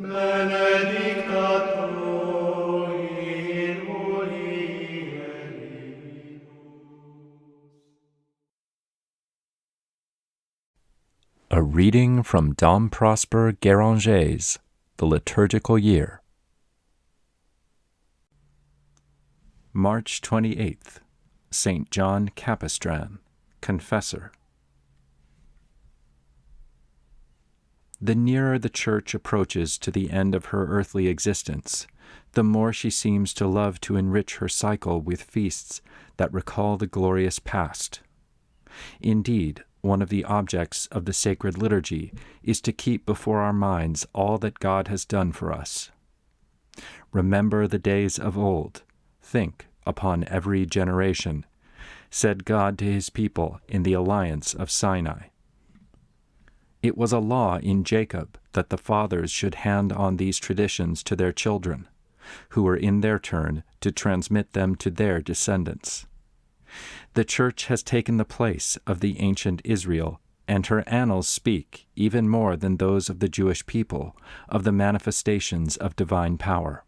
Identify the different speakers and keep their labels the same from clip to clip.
Speaker 1: benedicta tu in mulieribus.
Speaker 2: A reading from Dom Guéranger's The Liturgical Year. March 28th, St. John Capistran, Confessor. The nearer the Church approaches to the end of her earthly existence, the more she seems to love to enrich her cycle with feasts that recall the glorious past. Indeed, one of the objects of the sacred liturgy is to keep before our minds all that God has done for us. Remember the days of old, think upon every generation, said God to his people in the alliance of Sinai. It was a law in Jacob that the fathers should hand on these traditions to their children, who were in their turn to transmit them to their descendants. The Church has taken the place of the ancient Israel, and her annals speak, even more than those of the Jewish people, of the manifestations of divine power.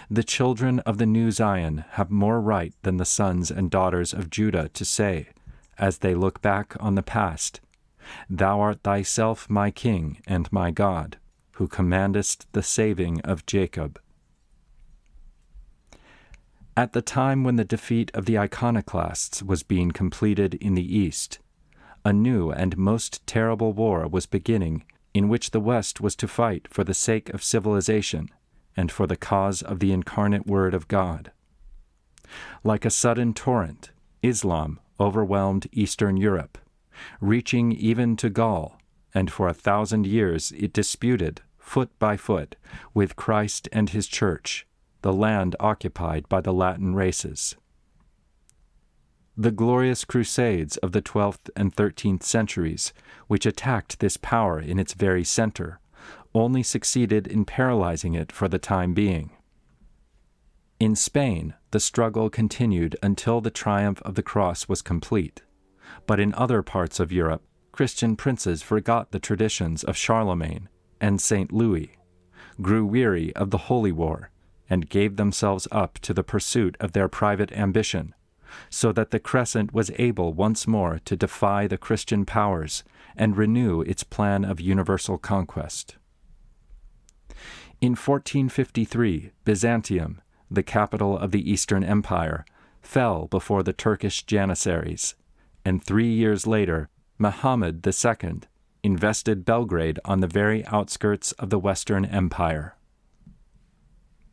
Speaker 2: The children of the New Zion have more right than the sons and daughters of Judah to say, as they look back on the past, "Thou art thyself my King and my God, who commandest the saving of Jacob." At the time when the defeat of the iconoclasts was being completed in the East, a new and most terrible war was beginning in which the West was to fight for the sake of civilization and for the cause of the incarnate Word of God. Like a sudden torrent, Islam overwhelmed Eastern Europe, reaching even to Gaul, and for 1,000 years it disputed, foot by foot, with Christ and his Church, the land occupied by the Latin races. The glorious crusades of the 12th and 13th centuries, which attacked this power in its very center, only succeeded in paralyzing it for the time being. In Spain, the struggle continued until the triumph of the cross was complete, but in other parts of Europe, Christian princes forgot the traditions of Charlemagne and St. Louis, grew weary of the Holy War, and gave themselves up to the pursuit of their private ambition, so that the Crescent was able once more to defy the Christian powers and renew its plan of universal conquest. In 1453, Byzantium, the capital of the Eastern Empire, fell before the Turkish Janissaries, and 3 years later, Muhammad II invested Belgrade on the very outskirts of the Western Empire.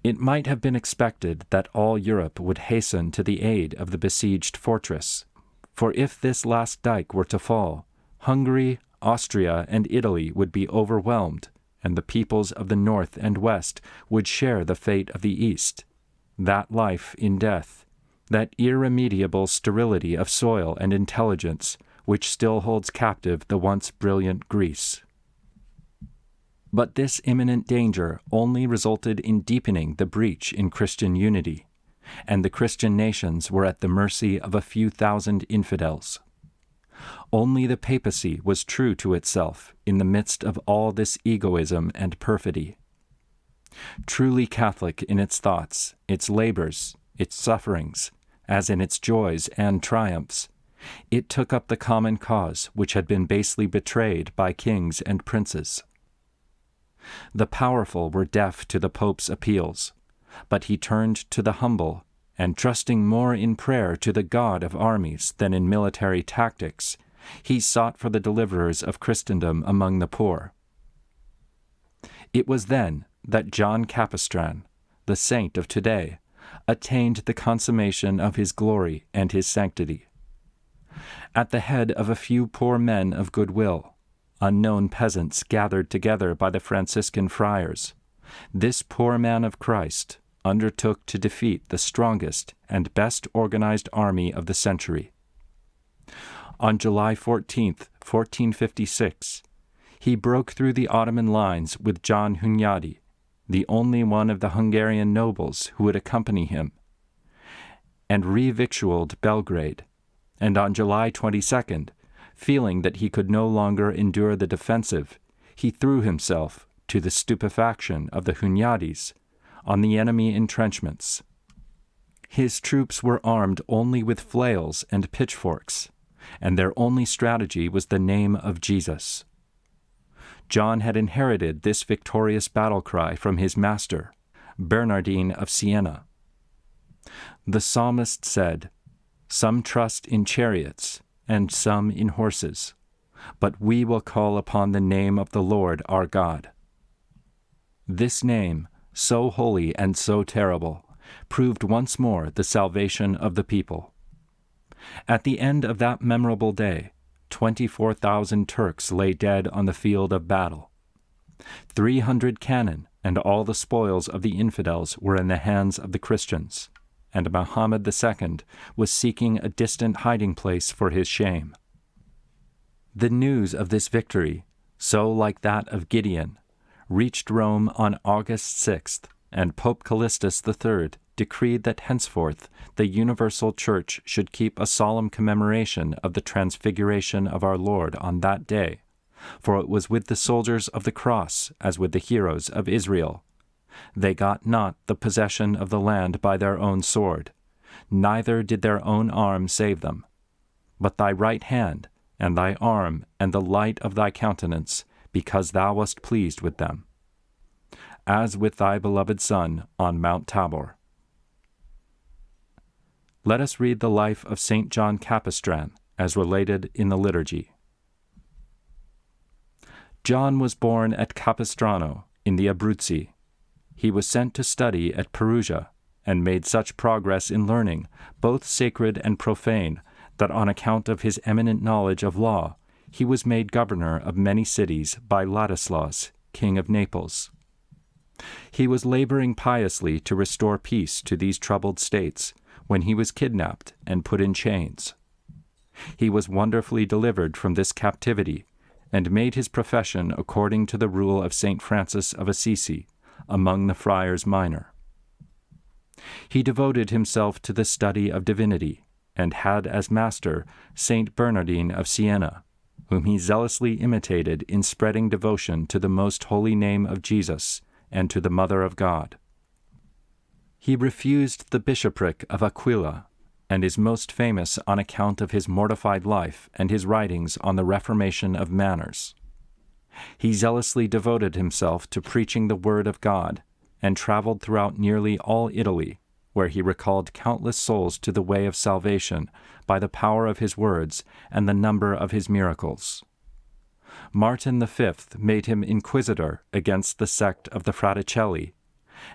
Speaker 2: It might have been expected that all Europe would hasten to the aid of the besieged fortress, for if this last dike were to fall, Hungary, Austria, and Italy would be overwhelmed, and the peoples of the North and West would share the fate of the East, that life in death, that irremediable sterility of soil and intelligence which still holds captive the once brilliant Greece. But this imminent danger only resulted in deepening the breach in Christian unity, and the Christian nations were at the mercy of a few thousand infidels. Only the papacy was true to itself in the midst of all this egoism and perfidy. Truly Catholic in its thoughts, its labors, its sufferings, as in its joys and triumphs, it took up the common cause which had been basely betrayed by kings and princes. The powerful were deaf to the Pope's appeals, but he turned to the humble, and trusting more in prayer to the God of armies than in military tactics, he sought for the deliverers of Christendom among the poor. It was then that John Capistran, the saint of today, attained the consummation of his glory and his sanctity. At the head of a few poor men of goodwill, unknown peasants gathered together by the Franciscan friars, this poor man of Christ undertook to defeat the strongest and best organized army of the century. On July 14, 1456, he broke through the Ottoman lines with John Hunyadi, the only one of the Hungarian nobles who would accompany him, and revictualled Belgrade, and on July 22nd, feeling that he could no longer endure the defensive, he threw himself, to the stupefaction of the Hunyadis, on the enemy entrenchments. His troops were armed only with flails and pitchforks, and their only strategy was the name of Jesus. John had inherited this victorious battle cry from his master, Bernardino of Siena. The psalmist said, "Some trust in chariots, and some in horses, but we will call upon the name of the Lord our God." This name, so holy and so terrible, proved once more the salvation of the people. At the end of that memorable day, 24,000 Turks lay dead on the field of battle. 300 cannon and all the spoils of the infidels were in the hands of the Christians, and Muhammad II was seeking a distant hiding place for his shame. The news of this victory, so like that of Gideon, reached Rome on August 6th, and Pope Callistus III decreed that henceforth the universal Church should keep a solemn commemoration of the transfiguration of our Lord on that day, for it was with the soldiers of the cross as with the heroes of Israel. They got not the possession of the land by their own sword, neither did their own arm save them. But thy right hand, and thy arm, and the light of thy countenance, because thou wast pleased with them, as with thy beloved Son on Mount Tabor. Let us read the life of St. John Capistran, as related in the liturgy. John was born at Capistrano, in the Abruzzi. He was sent to study at Perugia, and made such progress in learning, both sacred and profane, that on account of his eminent knowledge of law, he was made governor of many cities by Ladislaus, king of Naples. He was laboring piously to restore peace to these troubled states, when he was kidnapped and put in chains. He was wonderfully delivered from this captivity, and made his profession according to the rule of St. Francis of Assisi, among the Friars Minor. He devoted himself to the study of divinity, and had as master St. Bernardino of Siena, whom he zealously imitated in spreading devotion to the most holy name of Jesus and to the Mother of God. He refused the bishopric of Aquila, and is most famous on account of his mortified life and his writings on the reformation of manners. He zealously devoted himself to preaching the word of God, and traveled throughout nearly all Italy, where he recalled countless souls to the way of salvation by the power of his words and the number of his miracles. Martin V made him inquisitor against the sect of the Fraticelli,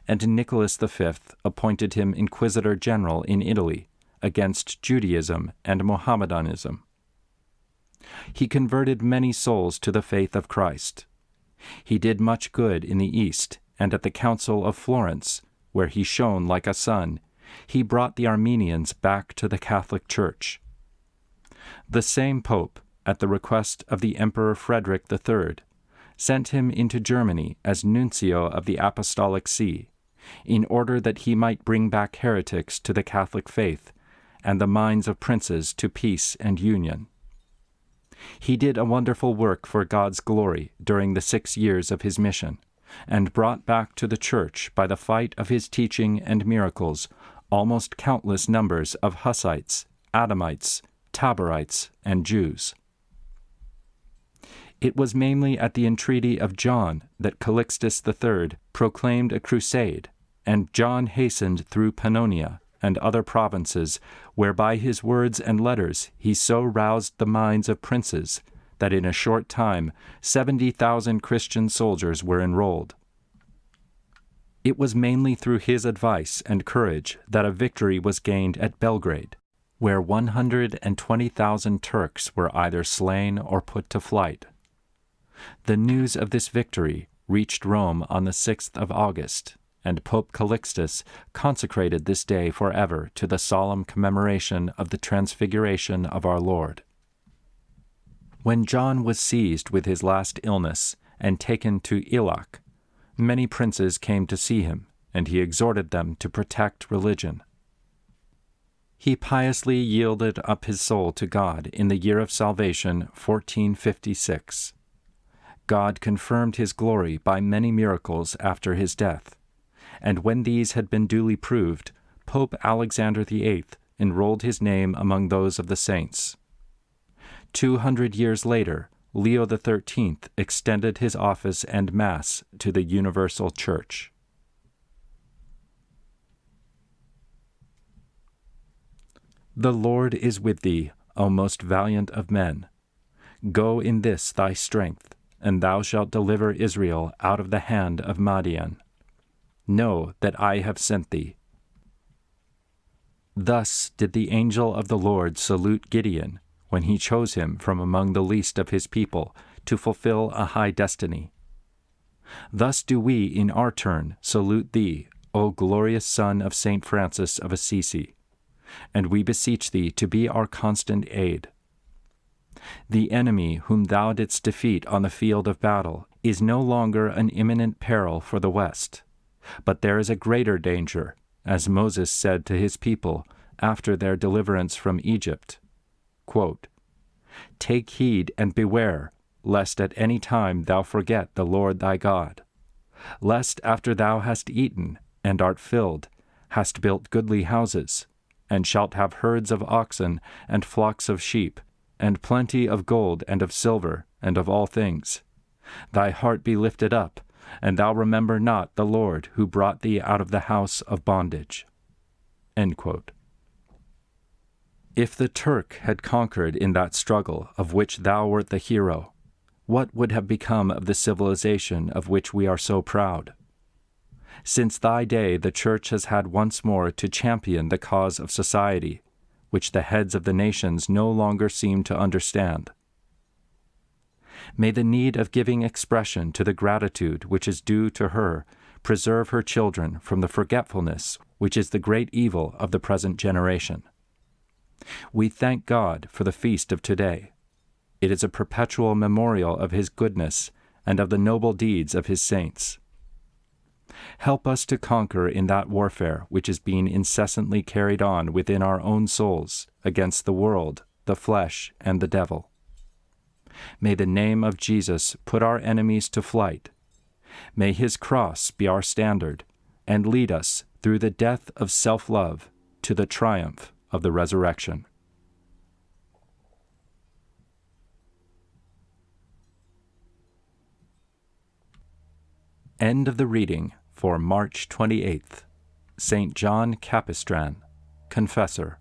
Speaker 2: and Nicholas V appointed him inquisitor general in Italy against Judaism and Mohammedanism. He converted many souls to the faith of Christ. He did much good in the East, and at the Council of Florence, where he shone like a sun, he brought the Armenians back to the Catholic Church. The same Pope, at the request of the Emperor Frederick III, sent him into Germany as nuncio of the Apostolic See, in order that he might bring back heretics to the Catholic faith, and the minds of princes to peace and union. He did a wonderful work for God's glory during the 6 years of his mission, and brought back to the Church by the fight of his teaching and miracles almost countless numbers of Hussites, Adamites, Taborites, and Jews. It was mainly at the entreaty of John that Calixtus III proclaimed a crusade, and John hastened through Pannonia and other provinces, where by his words and letters he so roused the minds of princes that in a short time 70,000 Christian soldiers were enrolled. It was mainly through his advice and courage that a victory was gained at Belgrade, where 120,000 Turks were either slain or put to flight. The news of this victory reached Rome on the 6th of August, and Pope Calixtus consecrated this day forever to the solemn commemoration of the transfiguration of our Lord. When John was seized with his last illness and taken to Ilac, many princes came to see him, and he exhorted them to protect religion. He piously yielded up his soul to God in the year of salvation 1456. God confirmed his glory by many miracles after his death, and when these had been duly proved, Pope Alexander VIII enrolled his name among those of the saints. 200 years later, Leo XIII extended his office and Mass to the universal Church. The Lord is with thee, O most valiant of men. Go in this thy strength, and thou shalt deliver Israel out of the hand of Madian. Know that I have sent thee. Thus did the angel of the Lord salute Gideon when he chose him from among the least of his people to fulfill a high destiny. Thus do we in our turn salute thee, O glorious Son of Saint Francis of Assisi, and we beseech thee to be our constant aid. The enemy whom thou didst defeat on the field of battle is no longer an imminent peril for the West, but there is a greater danger, as Moses said to his people after their deliverance from Egypt, quote, "Take heed and beware, lest at any time thou forget the Lord thy God, lest after thou hast eaten and art filled, hast built goodly houses, and shalt have herds of oxen and flocks of sheep, and plenty of gold and of silver and of all things, thy heart be lifted up, and thou remember not the Lord who brought thee out of the house of bondage." End quote. If the Turk had conquered in that struggle of which thou wert the hero, what would have become of the civilization of which we are so proud? Since thy day the Church has had once more to champion the cause of society, which the heads of the nations no longer seem to understand. May the need of giving expression to the gratitude which is due to her preserve her children from the forgetfulness which is the great evil of the present generation. We thank God for the feast of today. It is a perpetual memorial of His goodness and of the noble deeds of His saints. Help us to conquer in that warfare which is being incessantly carried on within our own souls against the world, the flesh, and the devil. May the name of Jesus put our enemies to flight. May His cross be our standard and lead us through the death of self-love to the triumph of the resurrection. End of the reading for March 28th. St. John Capistran, Confessor.